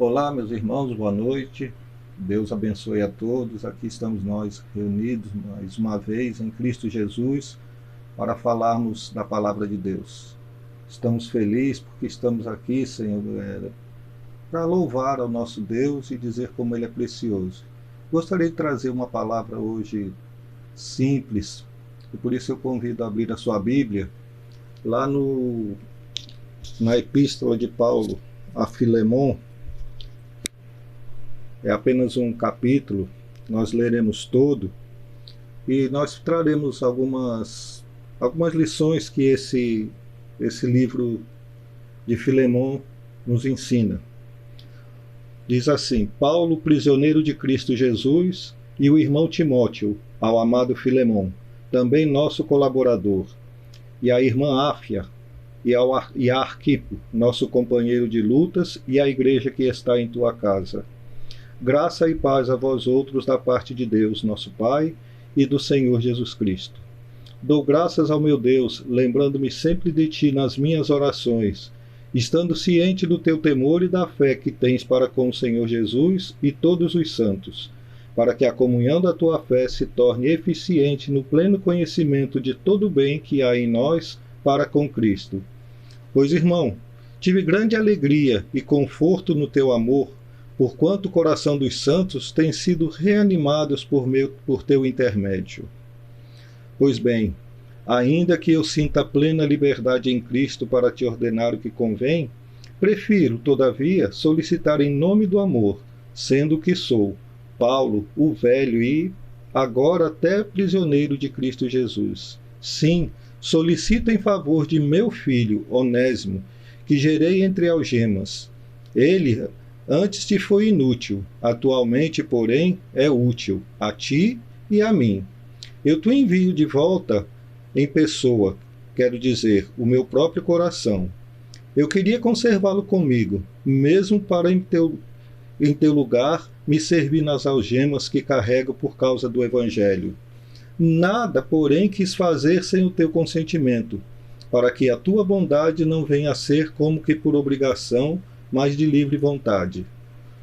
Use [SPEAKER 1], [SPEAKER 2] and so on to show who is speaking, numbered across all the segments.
[SPEAKER 1] Olá, meus irmãos, boa noite. Deus abençoe a todos. Aqui estamos nós reunidos mais uma vez em Cristo Jesus para falarmos da palavra de Deus. Estamos felizes porque estamos aqui, Senhor, para louvar ao nosso Deus e dizer como Ele é precioso. Gostaria de trazer uma palavra hoje simples e por isso eu convido a abrir a sua Bíblia lá na Epístola de Paulo a Filemon. É apenas um capítulo, nós leremos todo e nós traremos algumas lições que esse livro de Filemon nos ensina. Diz assim: Paulo, prisioneiro de Cristo Jesus, e o irmão Timóteo, ao amado Filemon, também nosso colaborador, e a irmã Áfia, e a Arquipo, nosso companheiro de lutas, e a igreja que está em tua casa. Graça e paz a vós outros da parte de Deus, nosso Pai, e do Senhor Jesus Cristo. Dou graças ao meu Deus, lembrando-me sempre de ti nas minhas orações, estando ciente do teu temor e da fé que tens para com o Senhor Jesus e todos os santos, para que a comunhão da tua fé se torne eficiente no pleno conhecimento de todo o bem que há em nós para com Cristo. Pois, irmão, tive grande alegria e conforto no teu amor, porquanto o coração dos santos tem sido reanimados por teu intermédio. Pois bem, ainda que eu sinta plena liberdade em Cristo para te ordenar o que convém, prefiro, todavia, solicitar em nome do amor, sendo o que sou, Paulo, o velho e, agora até prisioneiro de Cristo Jesus. Sim, solicito em favor de meu filho, Onésimo, que gerei entre algemas. Ele antes te foi inútil, atualmente, porém, é útil a ti e a mim. Eu te envio de volta em pessoa, quero dizer, o meu próprio coração. Eu queria conservá-lo comigo, mesmo para em teu lugar me servir nas algemas que carrego por causa do Evangelho. Nada, porém, quis fazer sem o teu consentimento, para que a tua bondade não venha a ser como que por obrigação, mas de livre vontade.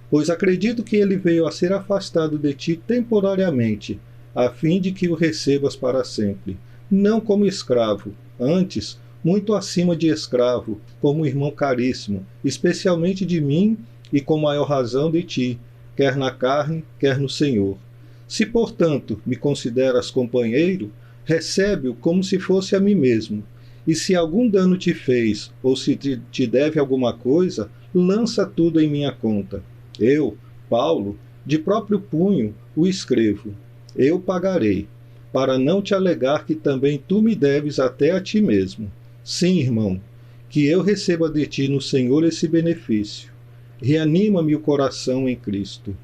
[SPEAKER 1] Pois acredito que ele veio a ser afastado de ti temporariamente, a fim de que o recebas para sempre, não como escravo, antes, muito acima de escravo, como irmão caríssimo, especialmente de mim e com maior razão de ti, quer na carne, quer no Senhor. Se, portanto, me consideras companheiro, recebe-o como se fosse a mim mesmo. E se algum dano te fez, ou se te deve alguma coisa, lança tudo em minha conta. Eu, Paulo, de próprio punho o escrevo. Eu pagarei, para não te alegar que também tu me deves até a ti mesmo. Sim, irmão, que eu receba de ti no Senhor esse benefício. Reanima-me o coração em Cristo.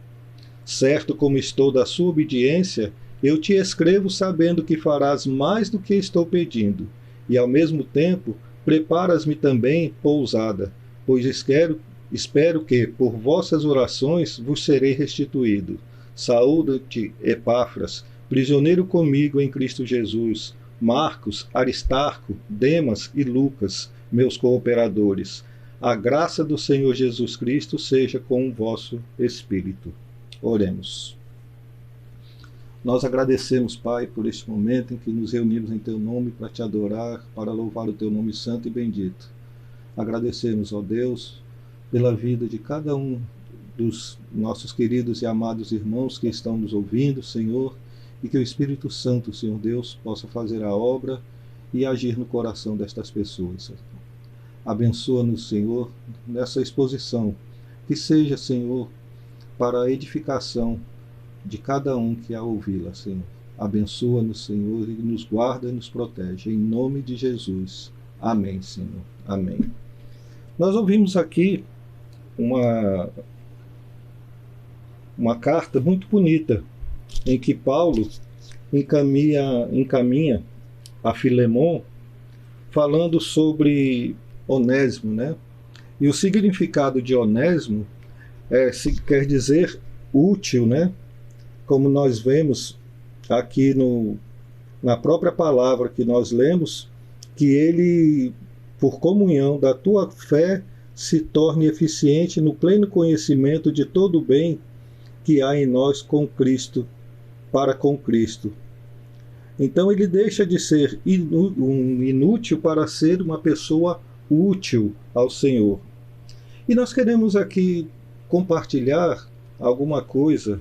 [SPEAKER 1] Certo como estou da sua obediência, eu te escrevo sabendo que farás mais do que estou pedindo, e ao mesmo tempo preparas-me também pousada, pois espero que, por vossas orações, vos serei restituído. Saúda-te, Epáfras, prisioneiro comigo em Cristo Jesus, Marcos, Aristarco, Demas e Lucas, meus cooperadores. A graça do Senhor Jesus Cristo seja com o vosso espírito. Oremos. Nós agradecemos, Pai, por este momento em que nos reunimos em Teu nome para Te adorar, para louvar o Teu nome santo e bendito. Agradecemos, ó Deus, pela vida de cada um dos nossos queridos e amados irmãos que estão nos ouvindo, Senhor, e que o Espírito Santo, Senhor Deus, possa fazer a obra e agir no coração destas pessoas. Abençoa-nos, Senhor, nessa exposição, que seja, Senhor, para a edificação de cada um que a ouvi-la, Senhor. Abençoa-nos, Senhor, e nos guarda e nos protege. Em nome de Jesus. Amém, Senhor. Amém. Nós ouvimos aqui uma carta muito bonita, em que Paulo encaminha a Filemon, falando sobre Onésimo, né? E o significado de Onésimo quer dizer útil, né? Como nós vemos aqui na própria palavra que nós lemos, que ele, por comunhão da tua fé, se torne eficiente no pleno conhecimento de todo o bem que há em nós com Cristo, para com Cristo. Então ele deixa de ser um inútil para ser uma pessoa útil ao Senhor. E nós queremos aqui compartilhar alguma coisa.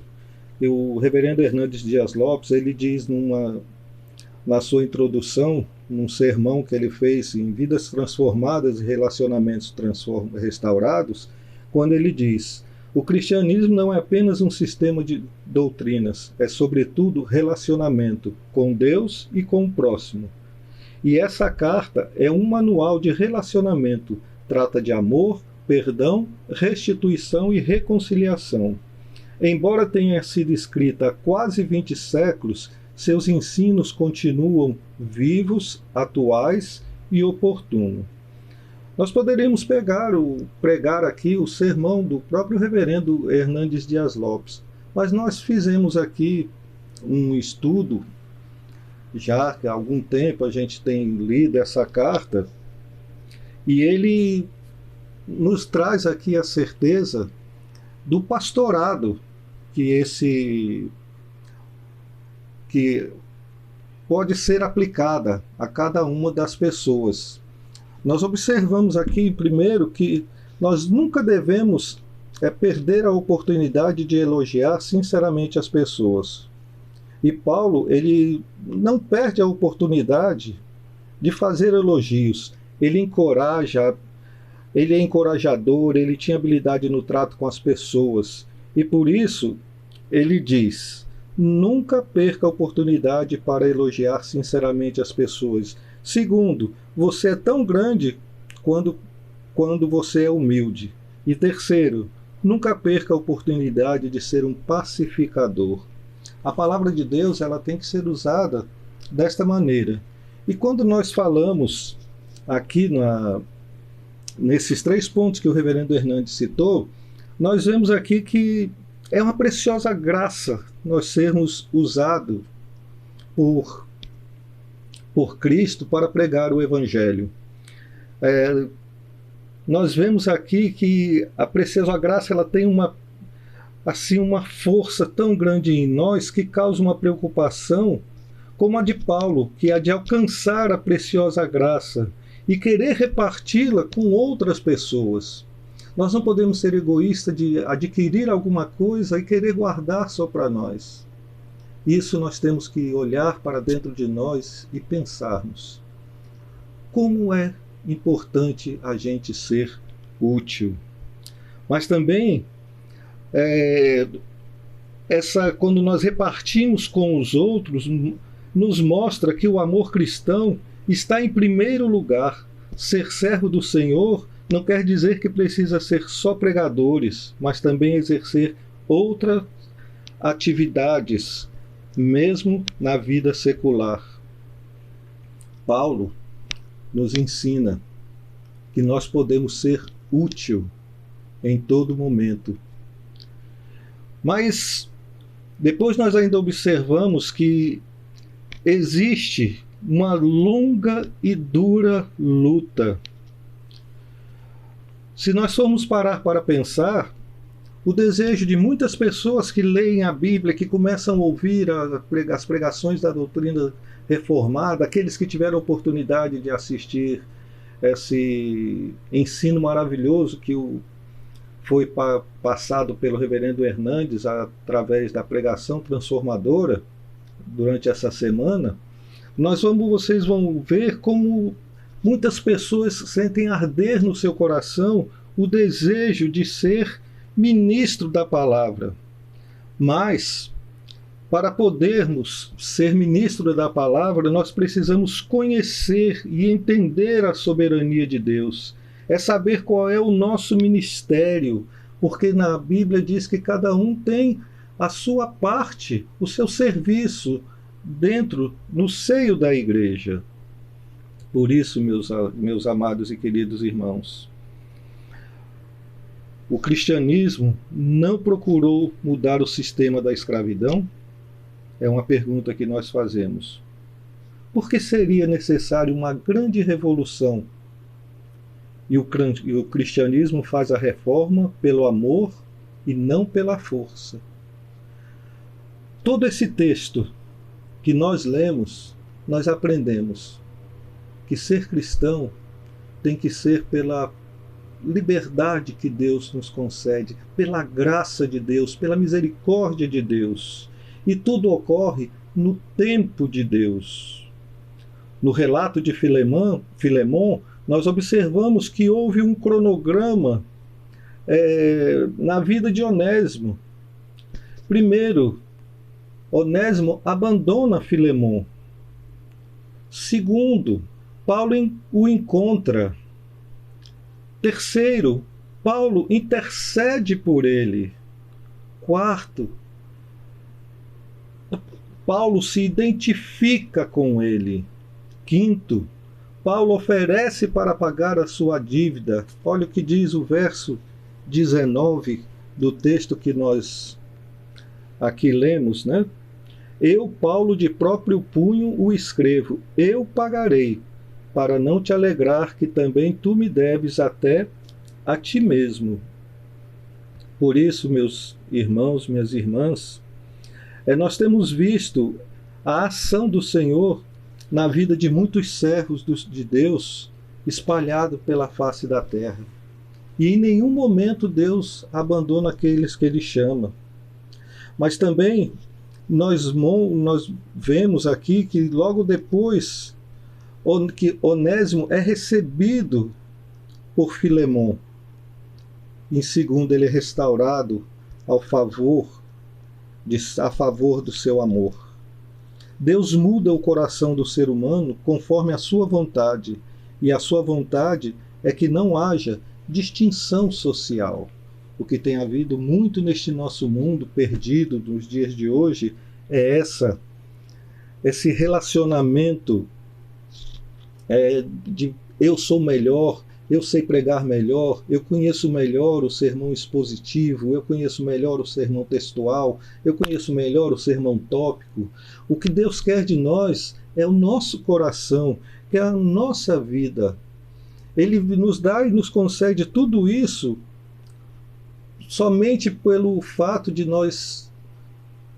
[SPEAKER 1] O reverendo Hernandes Dias Lopes, ele diz na sua introdução, num sermão que ele fez em Vidas Transformadas e Relacionamentos Restaurados, quando ele diz: o cristianismo não é apenas um sistema de doutrinas, é sobretudo relacionamento com Deus e com o próximo. E essa carta é um manual de relacionamento, trata de amor, perdão, restituição e reconciliação. Embora tenha sido escrita há quase 20 séculos, seus ensinos continuam vivos, atuais e oportunos. Nós poderíamos pregar aqui o sermão do próprio reverendo Hernandes Dias Lopes, mas nós fizemos aqui um estudo, já que há algum tempo a gente tem lido essa carta, e ele nos traz aqui a certeza do pastorado que pode ser aplicada a cada uma das pessoas. Nós observamos aqui, primeiro, que nós nunca devemos perder a oportunidade de elogiar sinceramente as pessoas. E Paulo, ele não perde a oportunidade de fazer elogios. Ele encoraja, ele é encorajador, ele tinha habilidade no trato com as pessoas. E por isso, ele diz: nunca perca a oportunidade para elogiar sinceramente as pessoas. Segundo, você é tão grande quando você é humilde. E terceiro, nunca perca a oportunidade de ser um pacificador. A palavra de Deus, ela tem que ser usada desta maneira. E quando nós falamos aqui nesses 3 pontos que o reverendo Hernandes citou, nós vemos aqui que é uma preciosa graça nós sermos usados por Cristo para pregar o Evangelho. Nós vemos aqui que a preciosa graça, ela tem uma força tão grande em nós que causa uma preocupação como a de Paulo, que é a de alcançar a preciosa graça e querer reparti-la com outras pessoas. Nós não podemos ser egoístas de adquirir alguma coisa e querer guardar só para nós. Isso nós temos que olhar para dentro de nós e pensarmos: como é importante a gente ser útil. Mas também, quando nós repartimos com os outros, nos mostra que o amor cristão está em primeiro lugar. Ser servo do Senhor não quer dizer que precisa ser só pregadores, mas também exercer outras atividades, mesmo na vida secular. Paulo nos ensina que nós podemos ser útil em todo momento. Mas depois nós ainda observamos que existe uma longa e dura luta. Se nós formos parar para pensar, o desejo de muitas pessoas que leem a Bíblia, que começam a ouvir as pregações da doutrina reformada, aqueles que tiveram a oportunidade de assistir esse ensino maravilhoso que foi passado pelo reverendo Hernandes através da pregação transformadora durante essa semana, vocês vão ver como muitas pessoas sentem arder no seu coração o desejo de ser ministro da palavra. Mas, para podermos ser ministro da palavra, nós precisamos conhecer e entender a soberania de Deus. É saber qual é o nosso ministério, porque na Bíblia diz que cada um tem a sua parte, o seu serviço no seio da igreja. Por isso, meus amados e queridos irmãos, o cristianismo não procurou mudar o sistema da escravidão? É uma pergunta que nós fazemos. Por que seria necessário uma grande revolução E o cristianismo faz a reforma pelo amor e não pela força. Todo esse texto que nós lemos, nós aprendemos que ser cristão tem que ser pela liberdade que Deus nos concede, pela graça de Deus, pela misericórdia de Deus. E tudo ocorre no tempo de Deus. No relato de Filemon, nós observamos que houve um cronograma na vida de Onésimo. Primeiro, Onésimo abandona Filemon. Segundo, Paulo o encontra. Terceiro, Paulo intercede por ele. Quarto, Paulo se identifica com ele. Quinto, Paulo oferece para pagar a sua dívida. Olha o que diz o verso 19 do texto que nós aqui lemos, né? Eu, Paulo, de próprio punho o escrevo, eu pagarei, para não te alegrar que também tu me deves até a ti mesmo. Por isso, meus irmãos, minhas irmãs, nós temos visto a ação do Senhor na vida de muitos servos de Deus espalhados pela face da terra. E em nenhum momento Deus abandona aqueles que Ele chama. Mas também nós vemos aqui que logo depois que Onésimo é recebido por Filemon. Em segundo, ele é restaurado a favor do seu amor. Deus muda o coração do ser humano conforme a sua vontade, e a sua vontade é que não haja distinção social. O que tem havido muito neste nosso mundo perdido nos dias de hoje é esse relacionamento de eu sou melhor, eu sei pregar melhor, eu conheço melhor o sermão expositivo, eu conheço melhor o sermão textual, eu conheço melhor o sermão tópico. O que Deus quer de nós é o nosso coração, que é a nossa vida. Ele nos dá e nos concede tudo isso somente pelo fato de nós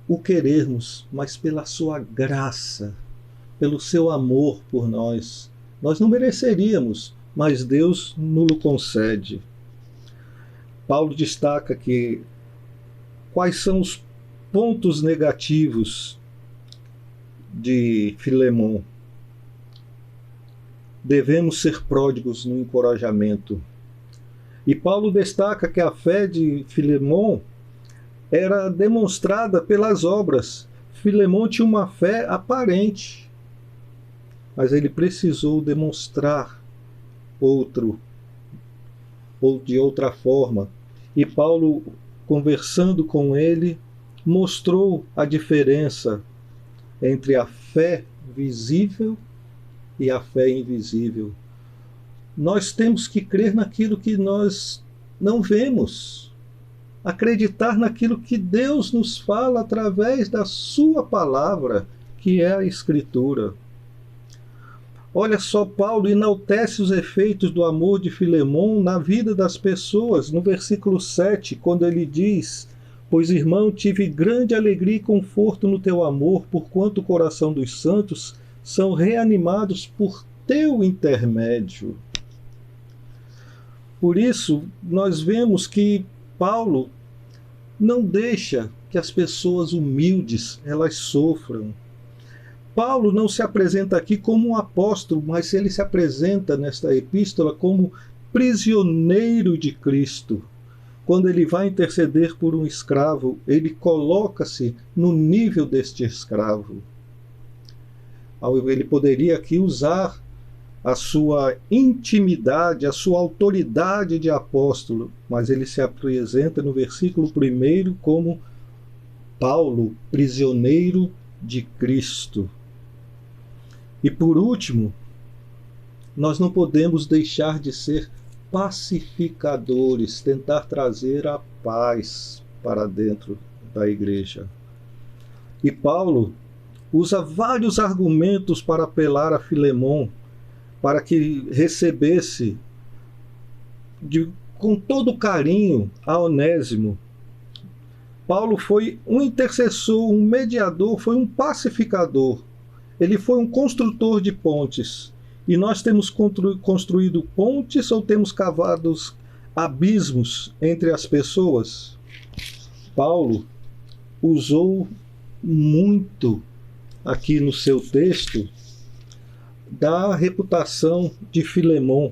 [SPEAKER 1] o querermos, mas pela sua graça, pelo seu amor por nós. Nós não mereceríamos, mas Deus nos concede. Paulo destaca que quais são os pontos negativos de Filemon. Devemos ser pródigos no encorajamento. E Paulo destaca que a fé de Filemon era demonstrada pelas obras. Filemon tinha uma fé aparente, mas ele precisou demonstrar ou de outra forma. E Paulo, conversando com ele, mostrou a diferença entre a fé visível e a fé invisível. Nós temos que crer naquilo que nós não vemos, acreditar naquilo que Deus nos fala através da sua palavra, que é a Escritura. Olha só, Paulo enaltece os efeitos do amor de Filemon na vida das pessoas, no versículo 7, quando ele diz: Pois, irmão, tive grande alegria e conforto no teu amor, porquanto o coração dos santos são reanimados por teu intermédio. Por isso, nós vemos que Paulo não deixa que as pessoas humildes elas sofram. Paulo não se apresenta aqui como um apóstolo, mas ele se apresenta nesta epístola como prisioneiro de Cristo. Quando ele vai interceder por um escravo, ele coloca-se no nível deste escravo. Ele poderia aqui usar a sua intimidade, a sua autoridade de apóstolo, mas ele se apresenta no versículo 1 como Paulo, prisioneiro de Cristo. E por último, nós não podemos deixar de ser pacificadores, tentar trazer a paz para dentro da igreja. E Paulo usa vários argumentos para apelar a Filemon, para que recebesse com todo carinho a Onésimo. Paulo foi um intercessor, um mediador, foi um pacificador. Ele foi um construtor de pontes. E nós temos construído pontes ou temos cavado abismos entre as pessoas? Paulo usou muito aqui no seu texto da reputação de Filemon.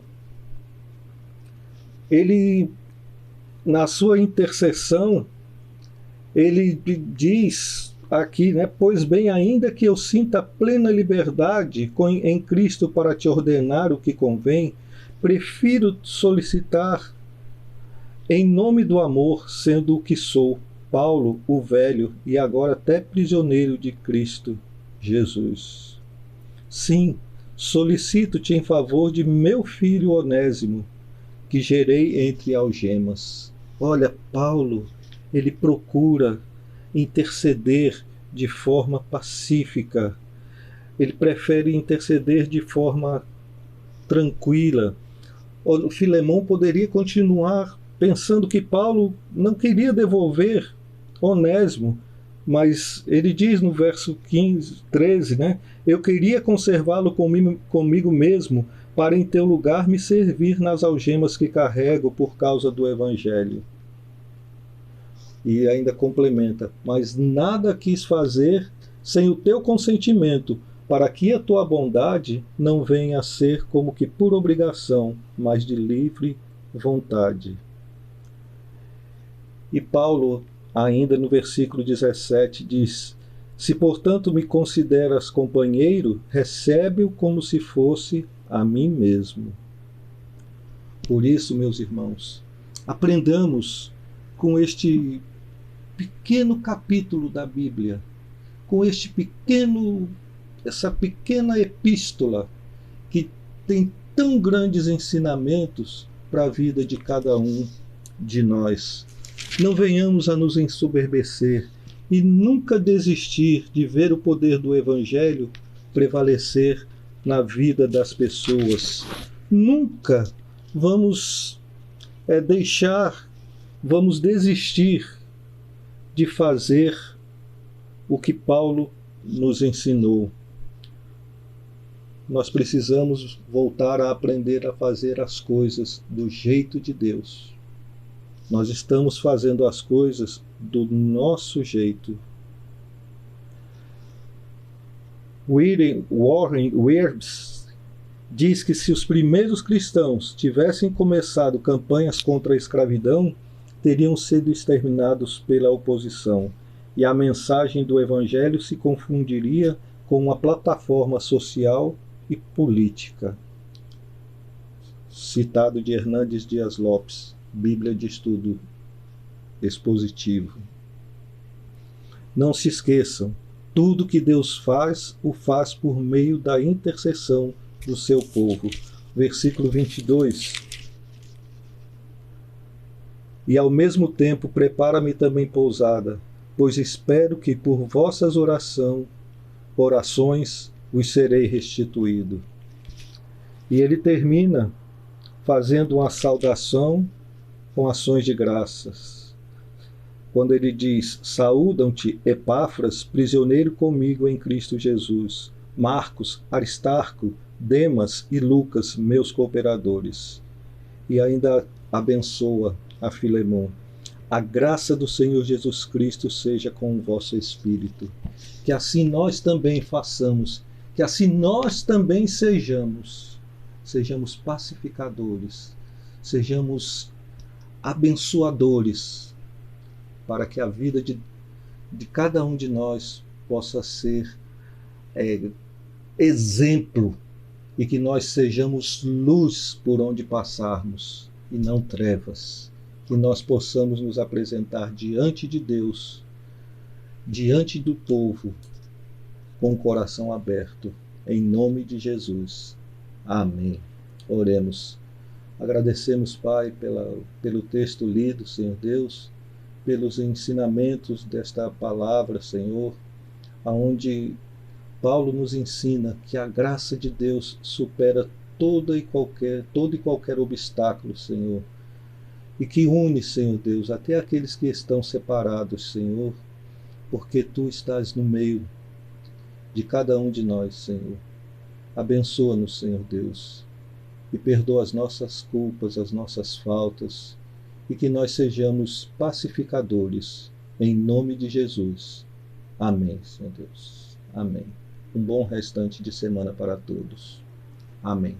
[SPEAKER 1] Ele, na sua intercessão, ele diz aqui, né? Pois bem, ainda que eu sinta plena liberdade em Cristo para te ordenar o que convém, prefiro solicitar em nome do amor, sendo o que sou, Paulo, o velho, e agora até prisioneiro de Cristo Jesus. Sim, solicito-te em favor de meu filho Onésimo, que gerei entre algemas. Olha, Paulo, ele procura interceder de forma pacífica. Ele prefere interceder de forma tranquila. O Filemon poderia continuar pensando que Paulo não queria devolver Onésimo, mas ele diz no verso 13, né? Eu queria conservá-lo comigo mesmo, para em teu lugar me servir nas algemas que carrego por causa do Evangelho. E ainda complementa, mas nada quis fazer sem o teu consentimento, para que a tua bondade não venha a ser como que por obrigação, mas de livre vontade. E Paulo, ainda no versículo 17, diz: se portanto me consideras companheiro, recebe-o como se fosse a mim mesmo. Por isso, meus irmãos, aprendamos com este pequeno capítulo da Bíblia, com essa pequena epístola que tem tão grandes ensinamentos para a vida de cada um de nós. Não venhamos a nos ensoberbecer e nunca desistir de ver o poder do Evangelho prevalecer na vida das pessoas. Nunca vamos desistir de fazer o que Paulo nos ensinou. Nós precisamos voltar a aprender a fazer as coisas do jeito de Deus. Nós estamos fazendo as coisas do nosso jeito. Warren Wiersbe diz que se os primeiros cristãos tivessem começado campanhas contra a escravidão, teriam sido exterminados pela oposição, e a mensagem do Evangelho se confundiria com uma plataforma social e política. Citado de Hernandes Dias Lopes, Bíblia de Estudo Expositivo. Não se esqueçam, tudo que Deus faz, o faz por meio da intercessão do seu povo. Versículo 22. E ao mesmo tempo prepara-me também pousada, pois espero que por vossas orações vos serei restituído. E ele termina fazendo uma saudação com ações de graças. Quando ele diz: saúdam-te, Epáfras, prisioneiro comigo em Cristo Jesus, Marcos, Aristarco, Demas e Lucas, meus cooperadores. E ainda abençoa a Filemon. A graça do Senhor Jesus Cristo seja com o vosso espírito. Que assim nós também façamos, que assim nós também sejamos pacificadores, sejamos abençoadores, para que a vida de cada um de nós possa ser exemplo, e que nós sejamos luz por onde passarmos e não trevas. Que nós possamos nos apresentar diante de Deus, diante do povo, com o coração aberto, em nome de Jesus. Amém. Oremos. Agradecemos, Pai, pelo texto lido, Senhor Deus, pelos ensinamentos desta palavra, Senhor, aonde Paulo nos ensina que a graça de Deus supera todo e qualquer obstáculo, Senhor, e que une, Senhor Deus, até aqueles que estão separados, Senhor, porque Tu estás no meio de cada um de nós, Senhor. Abençoa-nos, Senhor Deus, e perdoa as nossas culpas, as nossas faltas, e que nós sejamos pacificadores, em nome de Jesus. Amém, Senhor Deus. Amém. Um bom restante de semana para todos. Amém.